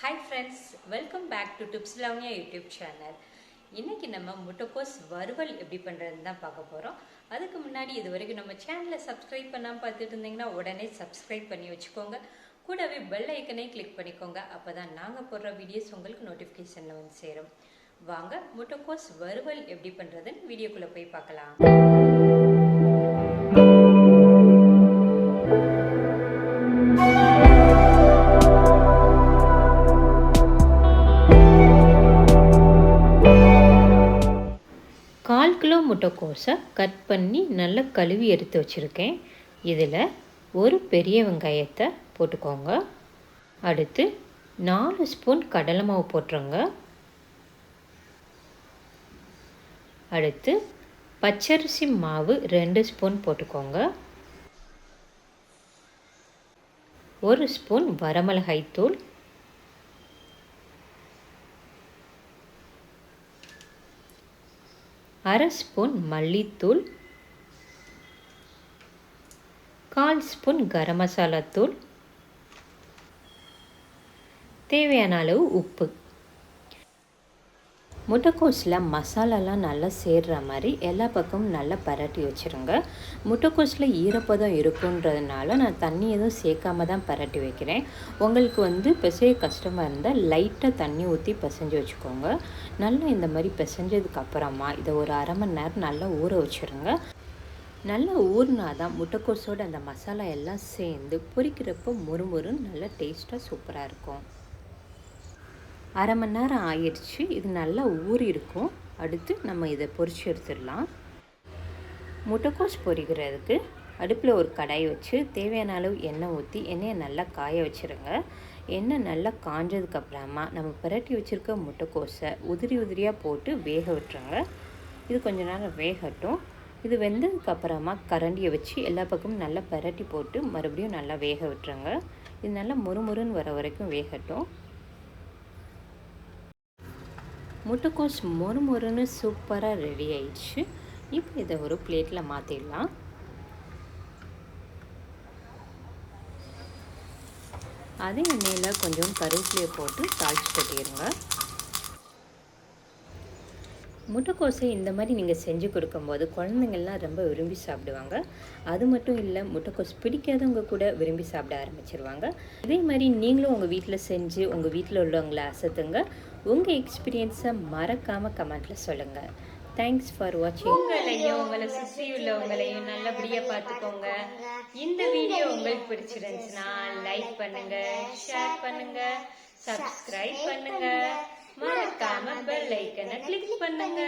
Hi friends, welcome back to TipsLavanya YouTube channel. இன்னைக்கு நம்ம முட்டைக்கோஸ் வறுவல் எப்படி பண்றதுன்னு தான் பார்க்க போறோம். அதுக்கு முன்னாடி இதுவரைக்கும் நம்ம சேனலை சப்ஸ்கிரைப் பண்ணாம பார்த்துட்டு இருந்தீங்கன்னா உடனே சப்ஸ்கிரைப் பண்ணி வச்சுக்கோங்க. கூடவே பெல் ஐக்கனை கிளிக் பண்ணிக்கோங்க. அப்பதான் நாங்க போடுற வீடியோஸ் உங்களுக்கு நோட்டிஃபிகேஷன்ல வந்து சேரும். வாங்க முட்டைக்கோஸ் வறுவல் எப்படி பண்றதுன்னு வீடியோக்குள்ள போய் பார்க்கலாம். கிலோ முட்டைக்கோஸை கட் பண்ணி நல்லா கழுவி எடுத்து வச்சுருக்கேன். இதில் ஒரு பெரிய வெங்காயத்தை போட்டுக்கோங்க. அடுத்து 4 ஸ்பூன் கடலை மாவு போட்டுருங்க. அடுத்து பச்சரிசி மாவு 2 ஸ்பூன் போட்டுக்கோங்க. 1 ஸ்பூன் வரமிளகாய் தூள், அரை ஸ்பூன் மல்லித்தூள், 1/4 ஸ்பூன் கரம் மசாலா தூள், தேவையான அளவு உப்பு. முட்டைக்கோஸில் மசாலாலாம் நல்லா சேர்கிற மாதிரி எல்லா பக்கமும் நல்லா பரட்டி வச்சுருங்க. முட்டைக்கோஸில் ஈரப்பதம் இருக்குன்றதுனால நான் தண்ணி எதுவும் சேர்க்காம தான் பரட்டி வைக்கிறேன். உங்களுக்கு பிசைய கஷ்டமாக இருந்தால் லைட்டாக தண்ணி ஊற்றி பிசைஞ்சு வச்சுக்கோங்க. நல்லா இந்த மாதிரி பிசைஞ்சதுக்கப்புறமா இதை ஒரு அரை மணி நேரம் நல்லா ஊற வச்சுருங்க. நல்லா ஊறினா தான் முட்டைக்கோஸோட அந்த மசாலா எல்லாம் சேர்ந்து பொரிக்கிறப்போ முறுமுறுன்னு நல்லா டேஸ்ட்டாக சூப்பராக இருக்கும். அரை மணி நேரம் ஆயிடுச்சு. இது நல்லா ஊறி இருக்கும். அடுத்து நம்ம இதை பொரிச்சு எடுத்துடலாம். முட்டைக்கோஸ் பொரிக்கிறதுக்கு அடுப்பில் ஒரு கடாய் வச்சு தேவையான அளவு எண்ணெய் ஊற்றி எண்ணெயை நல்லா காய வச்சுருங்க. எண்ணெய் நல்லா காஞ்சதுக்கப்புறமா நம்ம பிரட்டி வச்சுருக்க முட்டைக்கோஸை உதிரி உதிரியாக போட்டு வேக விட்டுருங்க. இது கொஞ்ச நேரம் வேகட்டும். இது வெந்ததுக்கப்புறமா கரண்டியை வச்சு எல்லா பக்கமும் நல்லா பிரட்டி போட்டு மறுபடியும் நல்லா வேக விட்டுருங்க. இது நல்லா முறுமுறுன்னு வர வரைக்கும் வேகட்டும். முட்டைக்கோஸ் மொறுமொறுன்னு சூப்பராக ரெடி ஆயிடுச்சு. இப்போ இதை ஒரு பிளேட்டில் மாற்றிடலாம். அதே எண்ணெயில் கொஞ்சம் கருவேப்பிலையை போட்டு தாளிச்சு கொட்டிடுங்க. முட்டைக்கோஸை இந்த மாதிரி நீங்கள் செஞ்சு கொடுக்கும்போது குழந்தைங்கள்லாம் ரொம்ப விரும்பி சாப்பிடுவாங்க. அது மட்டும் இல்லை, முட்டைக்கோஸ் பிடிக்காதவங்க கூட விரும்பி சாப்பிட ஆரம்பிச்சிருவாங்க. இதே மாதிரி நீங்களும் உங்கள் வீட்டில் செஞ்சு உங்கள் வீட்டில் உள்ளவங்களை அசத்துங்க. உங்கள் எக்ஸ்பீரியன்ஸை மறக்காமல் கமெண்ட்டில் சொல்லுங்கள். தேங்க்ஸ் ஃபார் வாட்சிங். உங்களையும் உங்களை சுற்றி உள்ளவங்களையும் நல்லபடியாக பார்த்துக்கோங்க. இந்த வீடியோ உங்களுக்கு பிடிச்சிருந்துச்சுன்னா லைக் பண்ணுங்க, ஷேர் பண்ணுங்க, சப்ஸ்கிரைப் பண்ணுங்க, மறக்காம பெல் ஐக்கனை கிளிக் பண்ணுங்க.